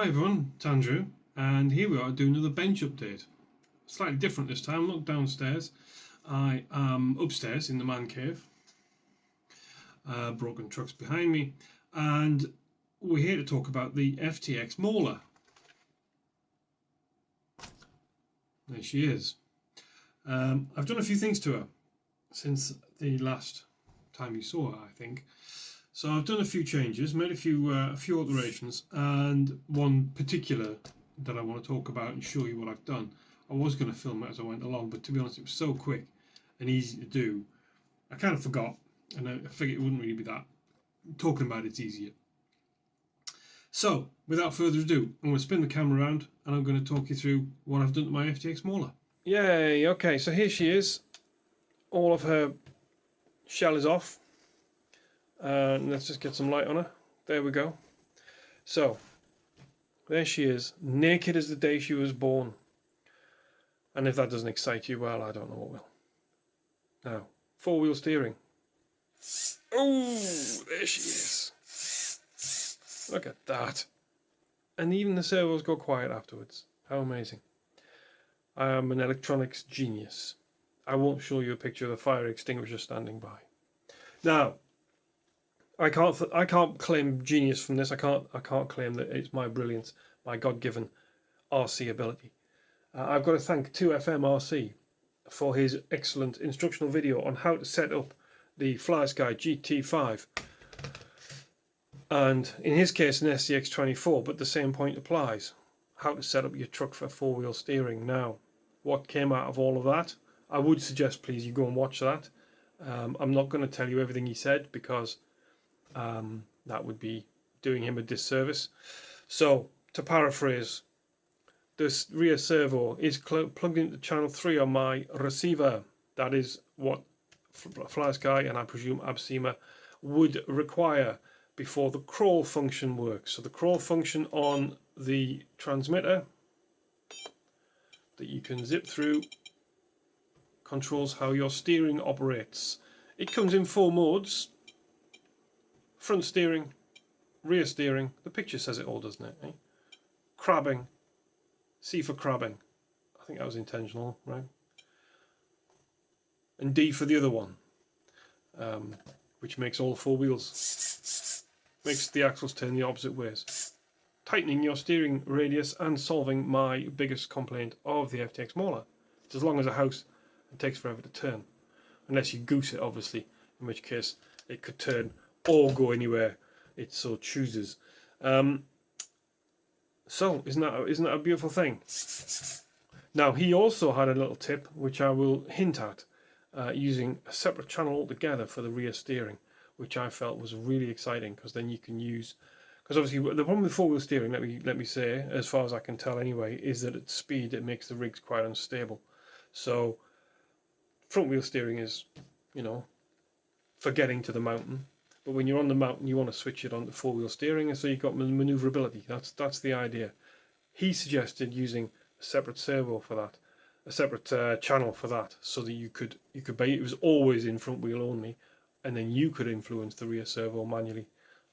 Hi everyone, it's Andrew, and here we are doing another bench update. Slightly different this time. I'm not downstairs, I am upstairs in the man cave. Broken trucks behind me, and we're here to talk about the FTX Mauler. There she is. I've done a few things to her since the last time you saw her, I think. So I've done a few changes, made a few alterations, and one particular that I want to talk about and show you what I've done. I was going to film it as I went along, but to be honest, it was so quick and easy to do, I kind of forgot, and I figured it wouldn't really be that. Talking about it's easier. So, without further ado, I'm going to spin the camera around and I'm going to talk you through what I've done to my FTX Mauler. Yay, okay, so here she is. All of her shell is off. Let's just get some light on her. There we go. So, there she is, naked as the day she was born. And if that doesn't excite you, well, I don't know what will. Now, four-wheel steering. Oh, there she is. Look at that. And even the servos go quiet afterwards. How amazing. I am an electronics genius. I won't show you a picture of the fire extinguisher standing by. Now, I can't claim genius from this. I can't claim that it's my brilliance, my God-given RC ability. I've got to thank 2FM RC for his excellent instructional video on how to set up the Flysky GT5, and in his case an SCX24, but the same point applies. How to set up your truck for four-wheel steering. Now, what came out of all of that? I would suggest please you go and watch that. I'm not going to tell you everything he said because that would be doing him a disservice. So, to paraphrase, this rear servo is plugged into channel 3 on my receiver. That is what Flysky and I presume Absema would require before the crawl function works. So the crawl function on the transmitter that you can zip through controls how your steering operates. It comes in 4 modes: front steering, rear steering, the picture says it all, doesn't it? Eh? Crabbing, C for crabbing, I think that was intentional, right? And D for the other one, which makes all 4 wheels, makes the axles turn the opposite ways, tightening your steering radius and solving my biggest complaint of the FTX Mauler. It's as long as a house, it takes forever to turn, unless you goose it obviously, in which case it could turn or go anywhere it so chooses. So isn't that a beautiful thing? Now, he also had a little tip which I will hint at, using a separate channel altogether for the rear steering, which I felt was really exciting, because then you can use, because obviously the problem with four-wheel steering, let me say, as far as I can tell anyway, is that at speed it makes the rigs quite unstable. So front-wheel steering is, you know, for getting to the mountain. But when you're on the mountain, you want to switch it on to four-wheel steering, and so you've got manoeuvrability. That's the idea. He suggested using a separate servo for that, a separate channel for that, so that you could it was always in front wheel only, and then you could influence the rear servo manually,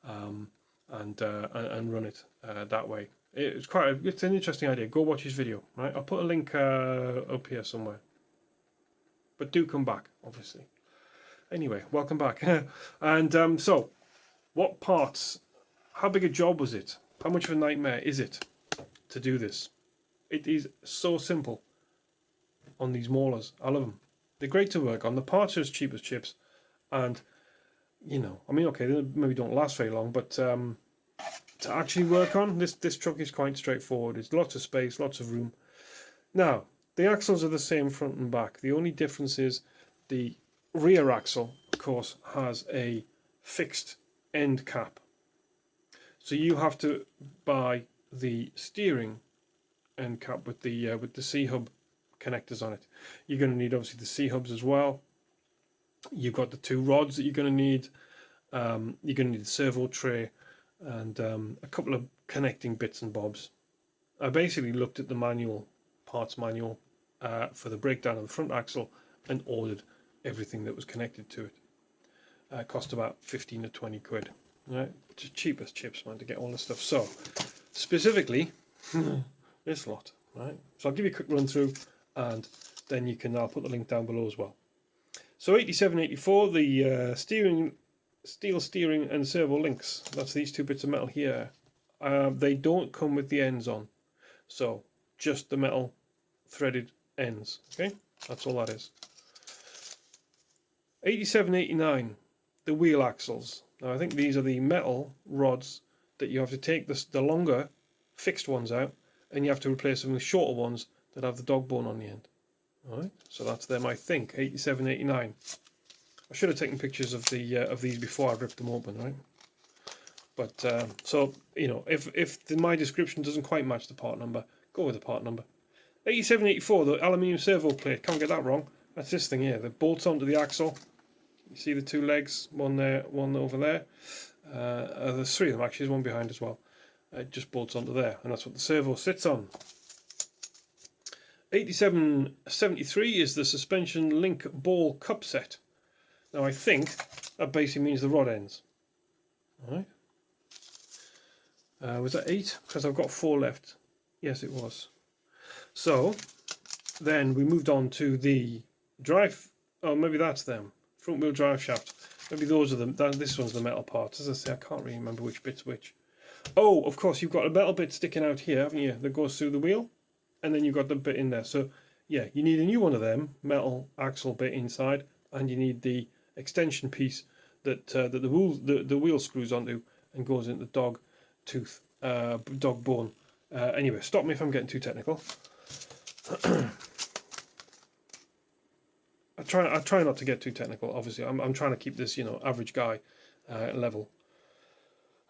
and run it that way. It's an interesting idea. Go watch his video. Right, I'll put a link up here somewhere. But do come back, obviously. Anyway, welcome back. And so, what parts, how big a job was it? How much of a nightmare is it to do this? It is so simple on these maulers. I love them. They're great to work on. The parts are as cheap as chips. And, you know, I mean, okay, they maybe don't last very long, but to actually work on, this truck is quite straightforward. It's lots of space, lots of room. Now, the axles are the same front and back. The only difference is the rear axle, of course, has a fixed end cap. So you have to buy the steering end cap with the C-hub connectors on it. You're going to need obviously the C-hubs as well. You've got the 2 rods that you're going to need. You're going to need the servo tray and a couple of connecting bits and bobs. I basically looked at the parts manual for the breakdown of the front axle and ordered everything that was connected to it. Cost about 15 to 20 quid. Right? Just cheap as chips, man, to get all this stuff. So specifically this lot, right? So I'll give you a quick run through, and then I'll put the link down below as well. So 8784, the steel steering and servo links. That's these two bits of metal here. They don't come with the ends on, so just the metal threaded ends. Okay, that's all that is. 8789, the wheel axles. Now I think these are the metal rods that you have to take the longer fixed ones out, and you have to replace them with shorter ones that have the dog bone on the end. Alright, so that's them, I think. 8789. I should have taken pictures of these before I ripped them open, right? But so you know, if my description doesn't quite match the part number, go with the part number. 8784, the aluminium servo plate. Can't get that wrong. That's this thing here. That bolts onto the axle. You see the two legs, one there, one over there. There's three of them actually. There's one behind as well. It just bolts onto there, and that's what the servo sits on. 8773 is the suspension link ball cup set. Now I think that basically means the rod ends. All right. Was that 8? Because I've got 4 left. Yes, it was. So then we moved on to the drive. Oh, maybe that's them. Front wheel drive shaft. Maybe those are them. This one's the metal part. As I say, I can't really remember which bit's which. Oh, of course, you've got a metal bit sticking out here, haven't you? That goes through the wheel, and then you've got the bit in there. So yeah, you need a new one of them, metal axle bit inside, and you need the extension piece that the wheel screws onto and goes into the dog tooth, dog bone. Anyway, stop me if I'm getting too technical. I try not to get too technical. Obviously, I'm trying to keep this, you know, average guy level.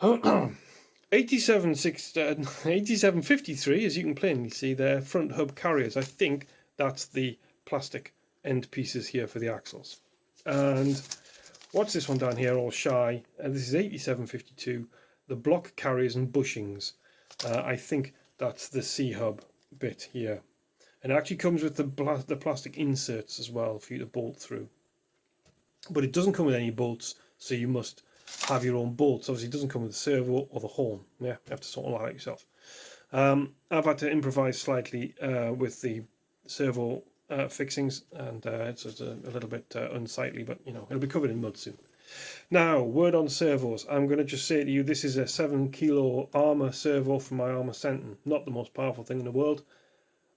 8753, as you can plainly see, they're front hub carriers. I think that's the plastic end pieces here for the axles. And what's this one down here, all shy? This is 8752, the block carriers and bushings. I think that's the C-hub bit here. And it actually comes with the plastic inserts as well for you to bolt through. But it doesn't come with any bolts, so you must have your own bolts. Obviously, it doesn't come with the servo or the horn. Yeah, you have to sort all that out yourself. I've had to improvise slightly with the servo fixings, and it's a little bit unsightly, but you know, it'll be covered in mud soon. Now, word on servos. I'm going to just say to you, this is a 7 kilo Armour servo from my Armour Senton. Not the most powerful thing in the world.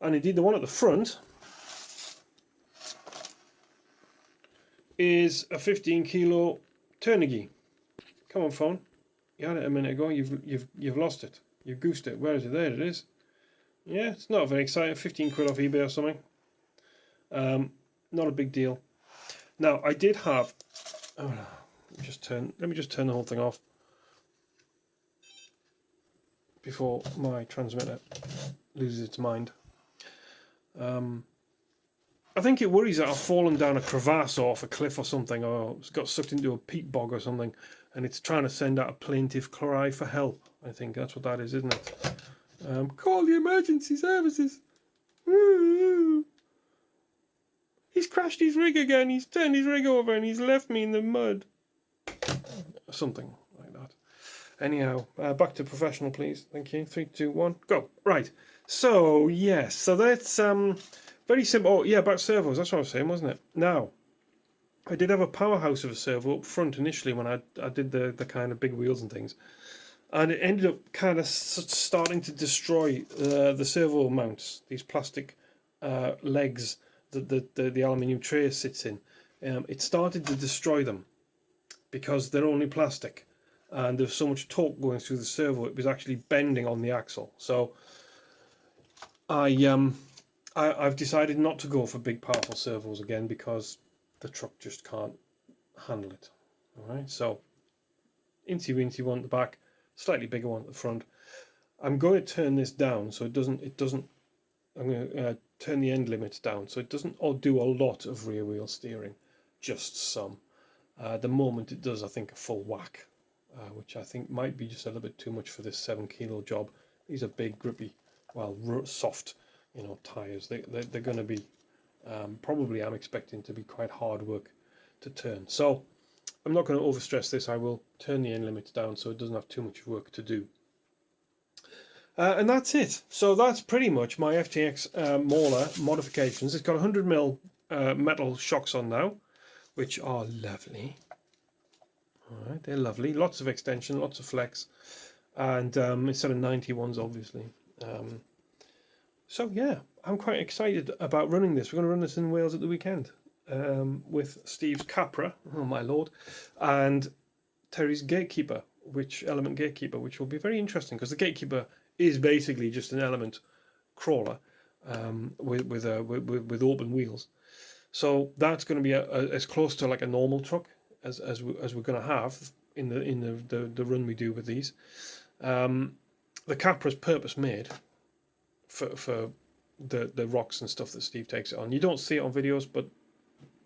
And indeed, the one at the front is a 15 kilo Turnigi. Come on, phone. You had it a minute ago. You've lost it. You've goosed it. Where is it? There it is. Yeah, it's not very exciting. 15 quid off eBay or something. Not a big deal. Now, I did have. Oh no. Let me just turn the whole thing off before my transmitter loses its mind. I think it worries that I've fallen down a crevasse or off a cliff or something, or it's got sucked into a peat bog or something, and it's trying to send out a plaintive cry for help. I think that's what that is, isn't it? Call the emergency services. He's crashed his rig again. He's turned his rig over and he's left me in the mud. Something like that. Anyhow, back to professional, please. Thank you. 3, 2, 1, go. Right. So yes, so that's very simple. Oh yeah, about servos. That's what I was saying, wasn't it? Now, I did have a powerhouse of a servo up front initially when I did the kind of big wheels and things, and it ended up kind of starting to destroy the servo mounts. These plastic legs that the aluminium tray sits in. It started to destroy them because they're only plastic, and there's so much torque going through the servo. It was actually bending on the axle. So I've decided not to go for big powerful servos again because the truck just can't handle it. All right, so incy wincy one at the back, slightly bigger one at the front. I'm going to turn this down so it doesn't. I'm going to turn the end limits down so it doesn't do a lot of rear wheel steering, just some. The moment it does, I think, a full whack, which I think might be just a little bit too much for this 7 kilo job. These are big, grippy, well, soft, you know, tires. They're going to be probably, I'm expecting to be quite hard work to turn. So I'm not going to overstress this. I will turn the end limits down so it doesn't have too much work to do. And that's it. So that's pretty much my FTX Mauler modifications. It's got 100mm metal shocks on now, which are lovely. All right, they're lovely. Lots of extension, lots of flex, and instead of 91s, obviously. So yeah, I'm quite excited about running this. We're going to run this in Wales at the weekend with Steve's Capra, oh my lord, and Terry's Gatekeeper, Element Gatekeeper, which will be very interesting because the Gatekeeper is basically just an element crawler with open wheels. So that's going to be as close to like a normal truck as we're going to have in the run we do with these. The Capra's purpose made for the rocks and stuff that Steve takes it on. You don't see it on videos, but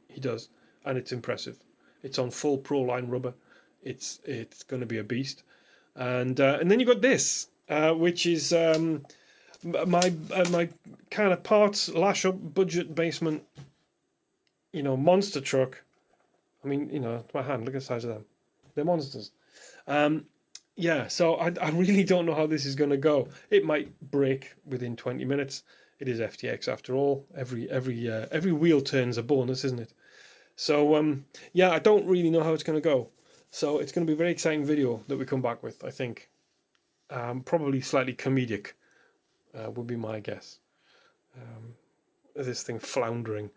he does, and it's impressive. It's on full Proline rubber. It's going to be a beast, and then you got this, which is my kind of parts lash up budget basement, monster truck. I mean, it's my hand. Look at the size of them. They're monsters. Yeah, so I really don't know how this is going to go. It might break within 20 minutes. It is FTX after all. Every wheel turns a bonus, isn't it? So yeah, I don't really know how it's going to go. So it's going to be a very exciting video that we come back with, I think. Probably slightly comedic would be my guess. This thing floundering,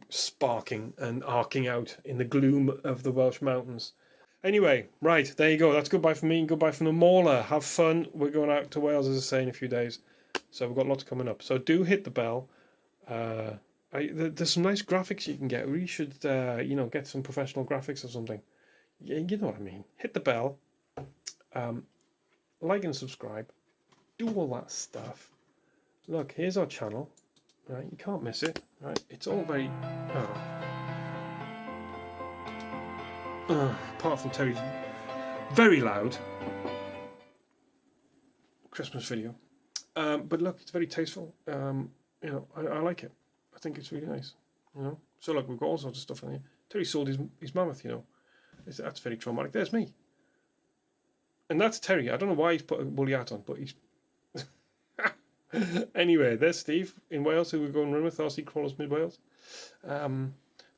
sparking and arcing out in the gloom of the Welsh mountains. Anyway, right, there you go. That's goodbye from me. Goodbye from the Mauler. Have fun. We're going out to Wales, as I say, in a few days. So we've got lots coming up. So do hit the bell. There's some nice graphics you can get. We should, get some professional graphics or something. Yeah, you know what I mean. Hit the bell. Like and subscribe. Do all that stuff. Look, here's our channel. Right, you can't miss it. Right, it's all very... apart from Terry's very loud Christmas video, but look, it's very tasteful. I like it. I think it's really nice. So look, we've got all sorts of stuff in here. Terry sold his mammoth. That's very traumatic. There's me, and that's Terry. I don't know why he's put a woolly hat on, but he's anyway. There's Steve in Wales, who we're going to run with RC Crawlers Mid Wales.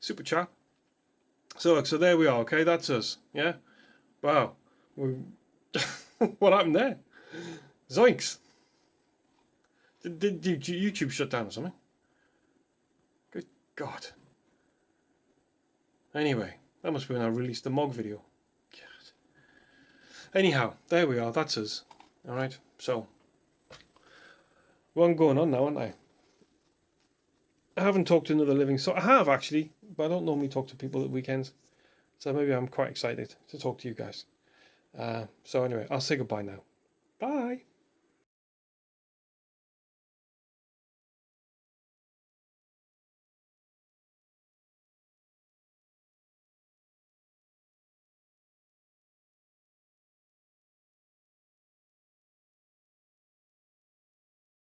Super chap. So there we are. Okay, that's us. Yeah. Wow. What happened there? Zoinks. Did YouTube shut down or something? Good God. Anyway, that must be when I released the Mog video. God. Anyhow, there we are. That's us. All right. So, well, I'm going on now, aren't I? I haven't talked to another living soul. I have actually, but I don't normally talk to people at weekends. So maybe I'm quite excited to talk to you guys. So anyway, I'll say goodbye now. Bye.